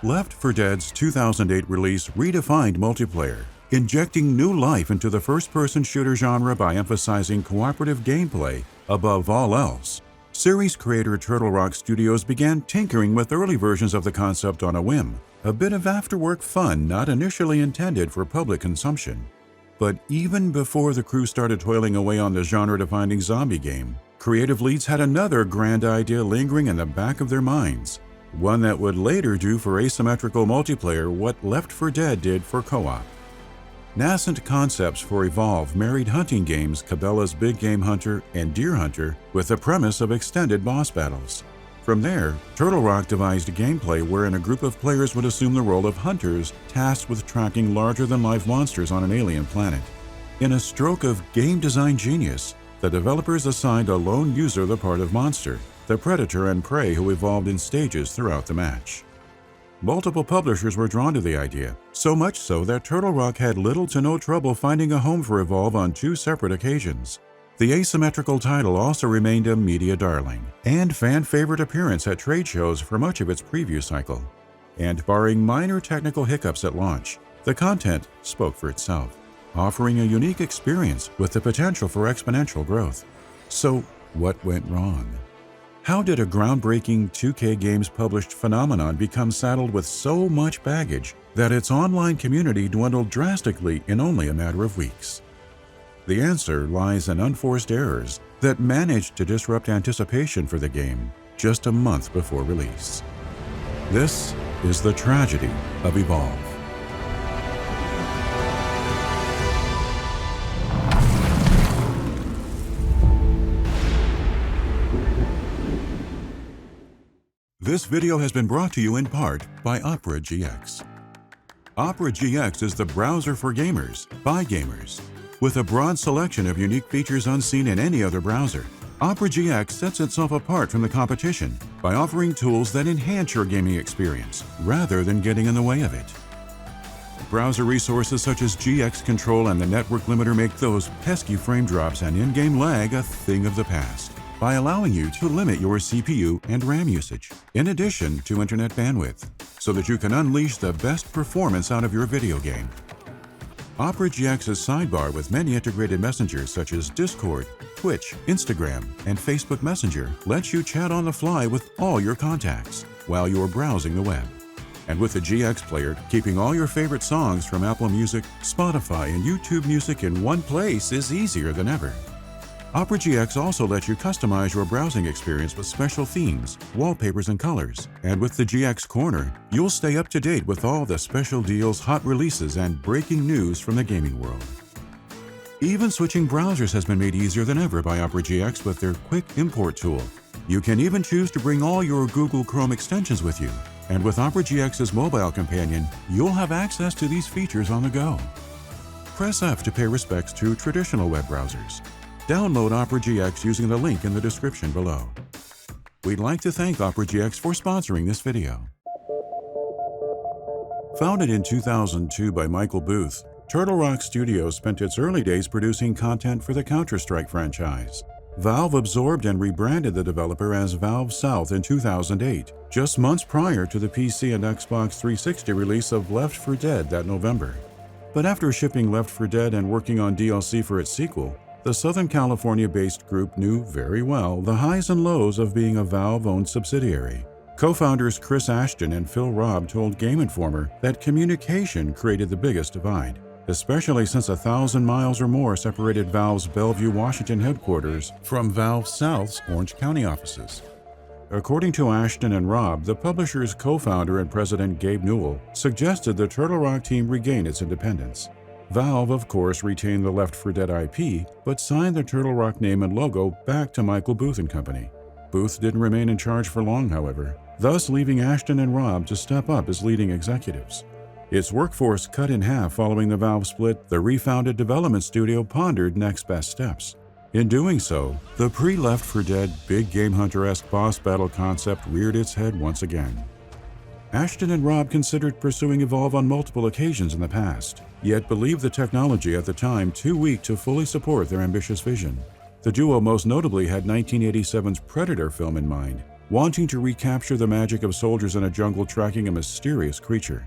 Left 4 Dead's 2008 release redefined multiplayer, injecting new life into the first-person shooter genre by emphasizing cooperative gameplay above all else. Series creator Turtle Rock Studios began tinkering with early versions of the concept on a whim, a bit of after-work fun not initially intended for public consumption. But even before the crew started toiling away on the genre-defining zombie game, creative leads had another grand idea lingering in the back of their minds, one that would later do for asymmetrical multiplayer what Left 4 Dead did for co-op. Nascent Concepts for Evolve married hunting games Cabela's Big Game Hunter and Deer Hunter with the premise of extended boss battles. From there, Turtle Rock devised gameplay wherein a group of players would assume the role of hunters tasked with tracking larger-than-life monsters on an alien planet. In a stroke of game design genius, the developers assigned a lone user the part of monster, the predator and prey who evolved in stages throughout the match. Multiple publishers were drawn to the idea, so much so that Turtle Rock had little to no trouble finding a home for Evolve on 2 separate occasions. The asymmetrical title also remained a media darling and fan-favorite appearance at trade shows for much of its preview cycle. And barring minor technical hiccups at launch, the content spoke for itself, offering a unique experience with the potential for exponential growth. So, what went wrong? How did a groundbreaking 2K Games published phenomenon become saddled with so much baggage that its online community dwindled drastically in only a matter of weeks? The answer lies in unforced errors that managed to disrupt anticipation for the game just a month before release. This is the tragedy of Evolve. This video has been brought to you in part by Opera GX. Opera GX is the browser for gamers, by gamers. With a broad selection of unique features unseen in any other browser, Opera GX sets itself apart from the competition by offering tools that enhance your gaming experience rather than getting in the way of it. Browser resources such as GX Control and the network limiter make those pesky frame drops and in-game lag a thing of the past, by allowing you to limit your CPU and RAM usage, in addition to internet bandwidth, so that you can unleash the best performance out of your video game. Opera GX's sidebar with many integrated messengers such as Discord, Twitch, Instagram, and Facebook Messenger lets you chat on the fly with all your contacts while you're browsing the web. And with the GX player, keeping all your favorite songs from Apple Music, Spotify, and YouTube Music in one place is easier than ever. Opera GX also lets you customize your browsing experience with special themes, wallpapers, and colors. And with the GX Corner, you'll stay up to date with all the special deals, hot releases, and breaking news from the gaming world. Even switching browsers has been made easier than ever by Opera GX with their quick import tool. You can even choose to bring all your Google Chrome extensions with you. And with Opera GX's mobile companion, you'll have access to these features on the go. Press F to pay respects to traditional web browsers. Download Opera GX using the link in the description below. We'd like to thank Opera GX for sponsoring this video. Founded in 2002 by Michael Booth, Turtle Rock Studios spent its early days producing content for the Counter-Strike franchise. Valve absorbed and rebranded the developer as Valve South in 2008, just months prior to the PC and Xbox 360 release of Left 4 Dead that November. But after shipping Left 4 Dead and working on DLC for its sequel, the Southern California-based group knew very well the highs and lows of being a Valve-owned subsidiary. Co-founders Chris Ashton and Phil Robb told Game Informer that communication created the biggest divide, especially since 1,000 miles or more separated Valve's Bellevue, Washington headquarters from Valve South's Orange County offices. According to Ashton and Robb, the publisher's co-founder and president Gabe Newell suggested the Turtle Rock team regain its independence. Valve, of course, retained the Left 4 Dead IP, but signed the Turtle Rock name and logo back to Michael Booth and Company. Booth didn't remain in charge for long, however, thus leaving Ashton and Robb to step up as leading executives. Its workforce cut in half following the Valve split, the refounded development studio pondered next best steps. In doing so, the pre-Left 4 Dead Big Game Hunter-esque boss battle concept reared its head once again. Ashton and Robb considered pursuing Evolve on multiple occasions in the past, yet believed the technology at the time too weak to fully support their ambitious vision. The duo most notably had 1987's Predator film in mind, wanting to recapture the magic of soldiers in a jungle tracking a mysterious creature.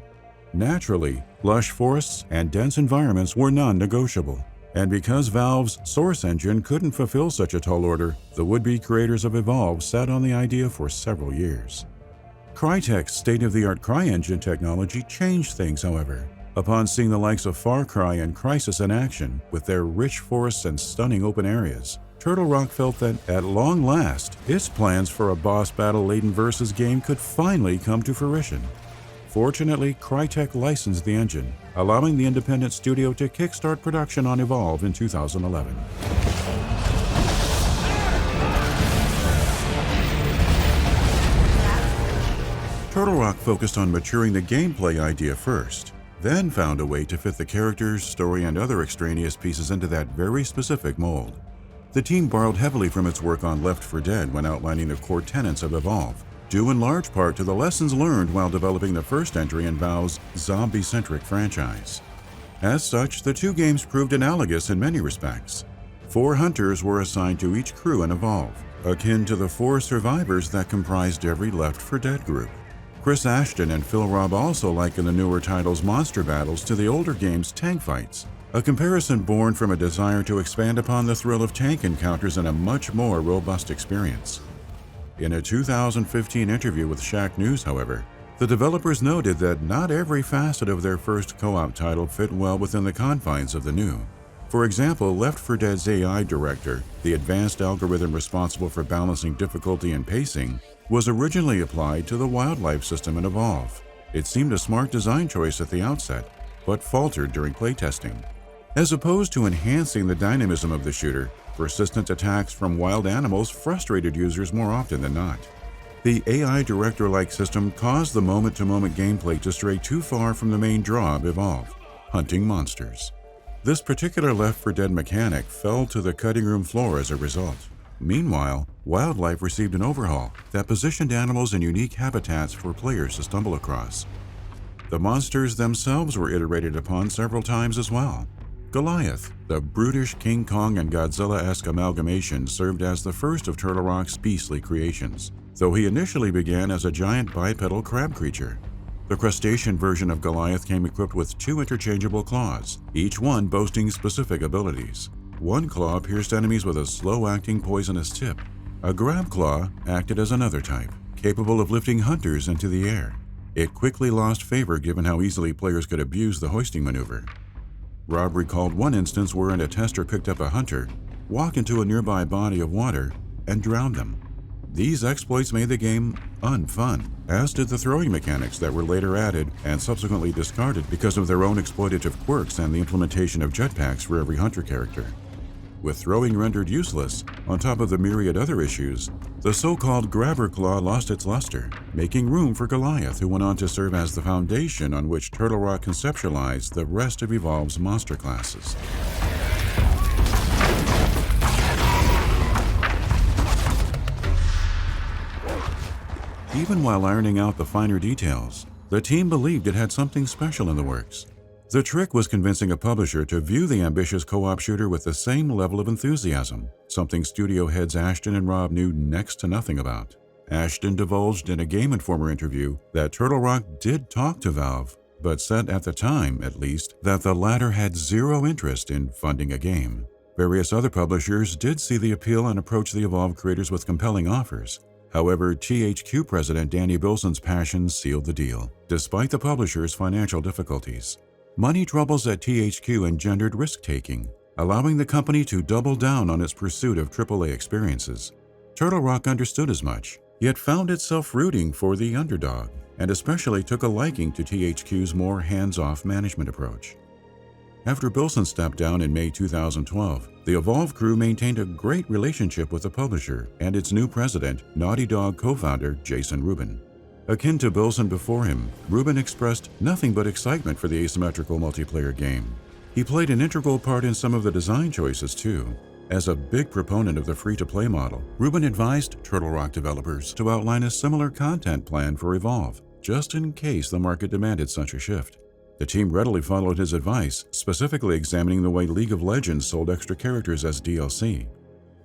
Naturally, lush forests and dense environments were non-negotiable. And because Valve's Source engine couldn't fulfill such a tall order, the would-be creators of Evolve sat on the idea for several years. Crytek's state-of-the-art CryEngine technology changed things, however. Upon seeing the likes of Far Cry and Crysis in action, with their rich forests and stunning open areas, Turtle Rock felt that, at long last, its plans for a boss battle-laden versus game could finally come to fruition. Fortunately, Crytek licensed the engine, allowing the independent studio to kickstart production on Evolve in 2011. Turtle Rock focused on maturing the gameplay idea first, then found a way to fit the characters, story, and other extraneous pieces into that very specific mold. The team borrowed heavily from its work on Left 4 Dead when outlining the core tenets of Evolve, due in large part to the lessons learned while developing the first entry in Valve's zombie-centric franchise. As such, the two games proved analogous in many respects. 4 hunters were assigned to each crew in Evolve, akin to the 4 survivors that comprised every Left 4 Dead group. Chris Ashton and Phil Robb also liken the newer title's monster battles to the older game's tank fights, a comparison born from a desire to expand upon the thrill of tank encounters in a much more robust experience. In a 2015 interview with Shack News, however, the developers noted that not every facet of their first co-op title fit well within the confines of the new. For example, Left 4 Dead's AI director, the advanced algorithm responsible for balancing difficulty and pacing, was originally applied to the wildlife system in Evolve. It seemed a smart design choice at the outset, but faltered during playtesting. As opposed to enhancing the dynamism of the shooter, persistent attacks from wild animals frustrated users more often than not. The AI director-like system caused the moment-to-moment gameplay to stray too far from the main draw of Evolve, hunting monsters. This particular Left 4 Dead mechanic fell to the cutting room floor as a result. Meanwhile, wildlife received an overhaul that positioned animals in unique habitats for players to stumble across. The monsters themselves were iterated upon several times as well. Goliath, the brutish King Kong and Godzilla-esque amalgamation, served as the first of Turtle Rock's beastly creations, though he initially began as a giant bipedal crab creature. The crustacean version of Goliath came equipped with 2 interchangeable claws, each one boasting specific abilities. One claw pierced enemies with a slow-acting poisonous tip. A grab claw acted as another type, capable of lifting hunters into the air. It quickly lost favor given how easily players could abuse the hoisting maneuver. Rob recalled one instance wherein a tester picked up a hunter, walked into a nearby body of water, and drowned them. These exploits made the game unfun, as did the throwing mechanics that were later added and subsequently discarded because of their own exploitative quirks and the implementation of jetpacks for every hunter character. With throwing rendered useless, on top of the myriad other issues, the so-called grabber claw lost its luster, making room for Goliath, who went on to serve as the foundation on which Turtle Rock conceptualized the rest of Evolve's monster classes. Even while ironing out the finer details, the team believed it had something special in the works. The trick was convincing a publisher to view the ambitious co-op shooter with the same level of enthusiasm, something studio heads Ashton and Robb knew next to nothing about. Ashton divulged in a Game Informer interview that Turtle Rock did talk to Valve, but said at the time, at least, that the latter had zero interest in funding a game. Various other publishers did see the appeal and approached the Evolve creators with compelling offers. However, THQ president Danny Bilson's passion sealed the deal, despite the publisher's financial difficulties. Money troubles at THQ engendered risk-taking, allowing the company to double down on its pursuit of AAA experiences. Turtle Rock understood as much, yet found itself rooting for the underdog, and especially took a liking to THQ's more hands-off management approach. After Bilson stepped down in May 2012, the Evolve crew maintained a great relationship with the publisher and its new president, Naughty Dog co-founder Jason Rubin. Akin to Bilson before him, Rubin expressed nothing but excitement for the asymmetrical multiplayer game. He played an integral part in some of the design choices too. As a big proponent of the free-to-play model, Rubin advised Turtle Rock developers to outline a similar content plan for Evolve, just in case the market demanded such a shift. The team readily followed his advice, specifically examining the way League of Legends sold extra characters as DLC.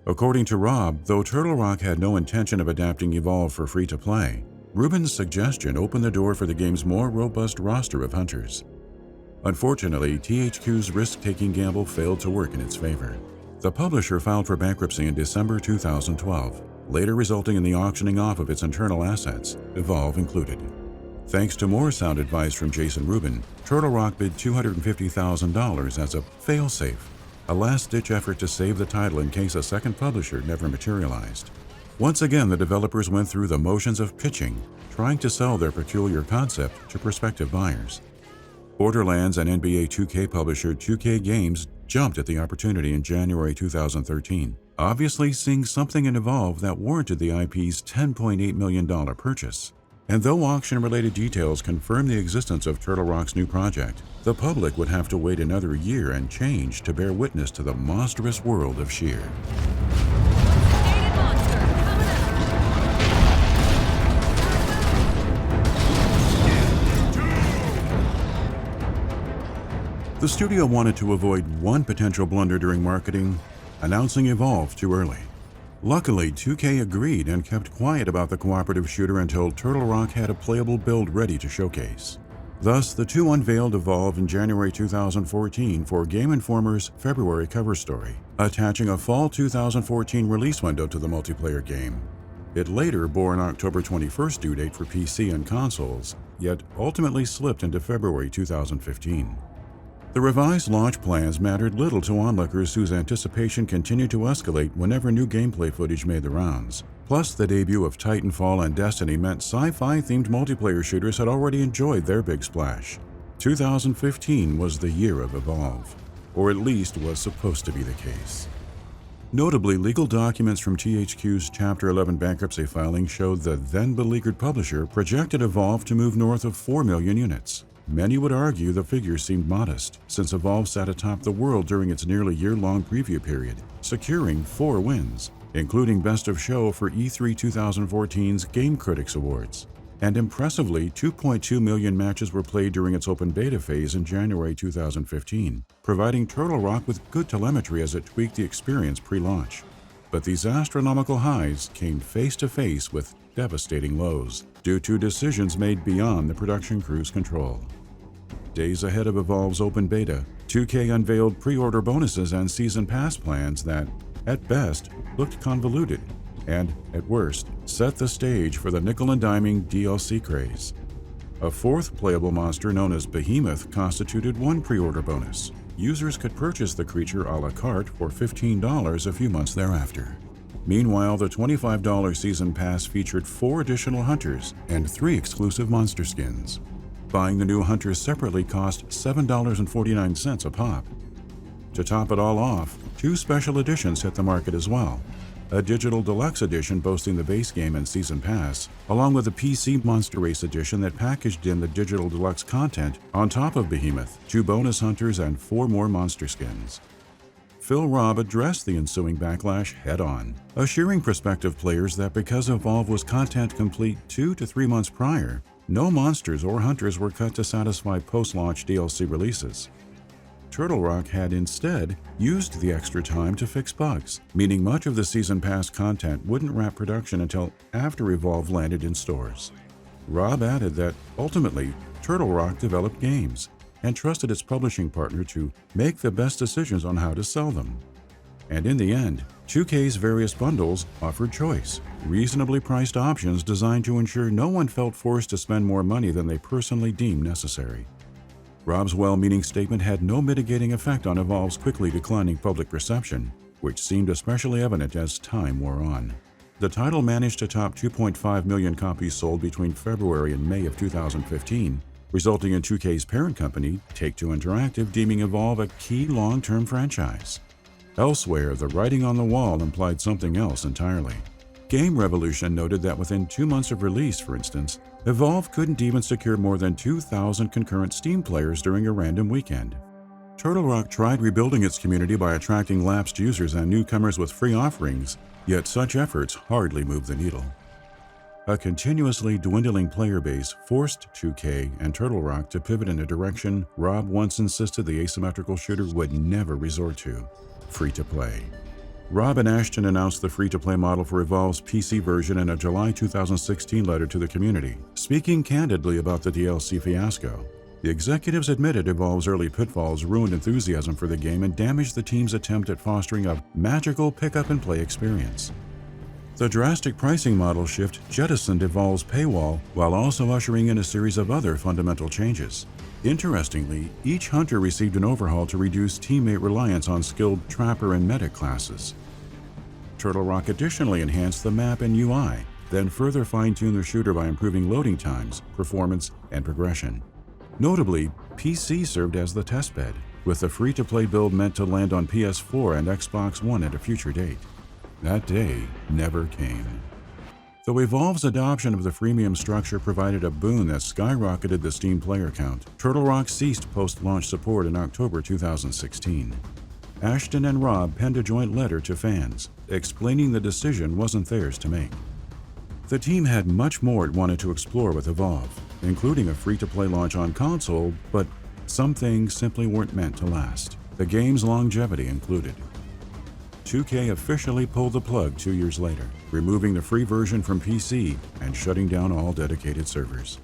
According to Rob, though Turtle Rock had no intention of adapting Evolve for free-to-play, Rubin's suggestion opened the door for the game's more robust roster of hunters. Unfortunately, THQ's risk-taking gamble failed to work in its favor. The publisher filed for bankruptcy in December 2012, later resulting in the auctioning off of its internal assets, Evolve included. Thanks to more sound advice from Jason Rubin, Turtle Rock bid $250,000 as a fail-safe, a last-ditch effort to save the title in case a second publisher never materialized. Once again, the developers went through the motions of pitching, trying to sell their peculiar concept to prospective buyers. Borderlands and NBA 2K publisher 2K Games jumped at the opportunity in January 2013, obviously seeing something in Evolve that warranted the IP's $10.8 million purchase. And though auction-related details confirmed the existence of Turtle Rock's new project, the public would have to wait another year and change to bear witness to the monstrous world of Sheer. The studio wanted to avoid one potential blunder during marketing, announcing Evolve too early. Luckily, 2K agreed and kept quiet about the cooperative shooter until Turtle Rock had a playable build ready to showcase. Thus, the two unveiled Evolve in January 2014 for Game Informer's February cover story, attaching a fall 2014 release window to the multiplayer game. It later bore an October 21st due date for PC and consoles, yet ultimately slipped into February 2015. The revised launch plans mattered little to onlookers whose anticipation continued to escalate whenever new gameplay footage made the rounds. Plus, the debut of Titanfall and Destiny meant sci-fi-themed multiplayer shooters had already enjoyed their big splash. 2015 was the year of Evolve, or at least was supposed to be the case. Notably, legal documents from THQ's Chapter 11 bankruptcy filing showed the then-beleaguered publisher projected Evolve to move north of 4 million units. Many would argue the figure seemed modest, since Evolve sat atop the world during its nearly year-long preview period, securing 4 wins, including Best of Show for E3 2014's Game Critics Awards. And impressively, 2.2 million matches were played during its open beta phase in January 2015, providing Turtle Rock with good telemetry as it tweaked the experience pre-launch. But these astronomical highs came face-to-face with devastating lows, due to decisions made beyond the production crew's control. Days ahead of Evolve's open beta, 2K unveiled pre-order bonuses and season pass plans that, at best, looked convoluted, and, at worst, set the stage for the nickel-and-diming DLC craze. A fourth playable monster known as Behemoth constituted one pre-order bonus. Users could purchase the creature a la carte for $15 a few months thereafter. Meanwhile, the $25 season pass featured 4 additional hunters and 3 exclusive monster skins. Buying the new hunters separately cost $7.49 a pop. To top it all off, 2 special editions hit the market as well. A digital deluxe edition boasting the base game and season pass, along with a PC Monster Race edition that packaged in the digital deluxe content on top of Behemoth, 2 bonus hunters, and 4 more monster skins. Phil Robb addressed the ensuing backlash head-on, assuring prospective players that because Evolve was content complete 2 to 3 months prior, no monsters or hunters were cut to satisfy post-launch DLC releases. Turtle Rock had instead used the extra time to fix bugs, meaning much of the Season Pass content wouldn't wrap production until after Evolve landed in stores. Rob added that, ultimately, Turtle Rock developed games and trusted its publishing partner to make the best decisions on how to sell them. And in the end, 2K's various bundles offered choice, reasonably priced options designed to ensure no one felt forced to spend more money than they personally deemed necessary. Rob's well-meaning statement had no mitigating effect on Evolve's quickly declining public perception, which seemed especially evident as time wore on. The title managed to top 2.5 million copies sold between February and May of 2015, resulting in 2K's parent company, Take-Two Interactive, deeming Evolve a key long-term franchise. Elsewhere, the writing on the wall implied something else entirely. Game Revolution noted that within 2 months of release, for instance, Evolve couldn't even secure more than 2,000 concurrent Steam players during a random weekend. Turtle Rock tried rebuilding its community by attracting lapsed users and newcomers with free offerings, yet such efforts hardly moved the needle. A continuously dwindling player base forced 2K and Turtle Rock to pivot in a direction Rob once insisted the asymmetrical shooter would never resort to: free-to-play. Rob and Ashton announced the free-to-play model for Evolve's PC version in a July 2016 letter to the community, speaking candidly about the DLC fiasco. The executives admitted Evolve's early pitfalls ruined enthusiasm for the game and damaged the team's attempt at fostering a magical pick-up-and-play experience. The drastic pricing model shift jettisoned Evolve's paywall while also ushering in a series of other fundamental changes. Interestingly, each hunter received an overhaul to reduce teammate reliance on skilled trapper and medic classes. Turtle Rock additionally enhanced the map and UI, then further fine-tuned the shooter by improving loading times, performance, and progression. Notably, PC served as the testbed, with the free-to-play build meant to land on PS4 and Xbox One at a future date. That day never came. Though Evolve's adoption of the freemium structure provided a boon that skyrocketed the Steam player count, Turtle Rock ceased post-launch support in October 2016. Ashton and Rob penned a joint letter to fans, explaining the decision wasn't theirs to make. The team had much more it wanted to explore with Evolve, including a free-to-play launch on console, but some things simply weren't meant to last, the game's longevity included. 2K officially pulled the plug 2 years later, removing the free version from PC and shutting down all dedicated servers.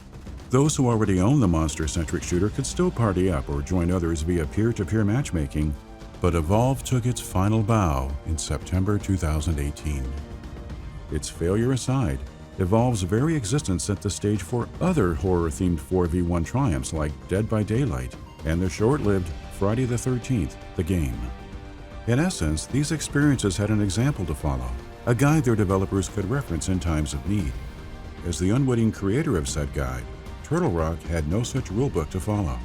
Those who already owned the monster-centric shooter could still party up or join others via peer-to-peer matchmaking, but Evolve took its final bow in September 2018. Its failure aside, Evolve's very existence set the stage for other horror-themed 4v1 triumphs like Dead by Daylight and the short-lived Friday the 13th, the game. In essence, these experiences had an example to follow, a guide their developers could reference in times of need. As the unwitting creator of said guide, Turtle Rock had no such rulebook to follow.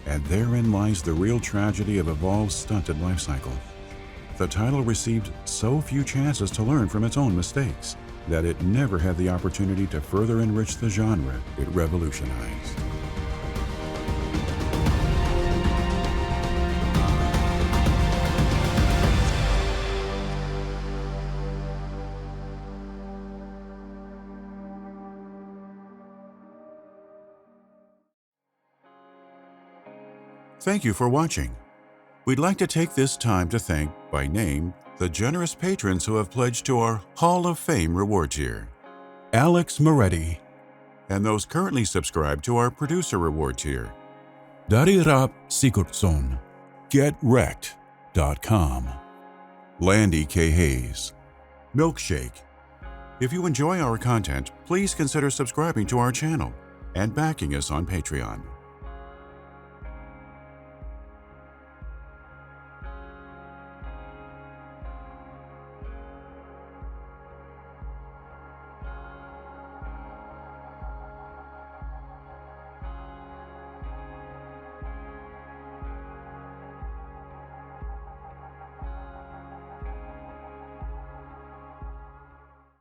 And therein lies the real tragedy of Evolve's stunted lifecycle. The title received so few chances to learn from its own mistakes that it never had the opportunity to further enrich the genre it revolutionized. Thank you for watching. We'd like to take this time to thank, by name, the generous patrons who have pledged to our Hall of Fame reward tier: Alex Moretti, and those currently subscribed to our producer reward tier: Darirap Sigurdsson, GetWrecked.com, Landy K. Hayes, Milkshake. If you enjoy our content, please consider subscribing to our channel and backing us on Patreon.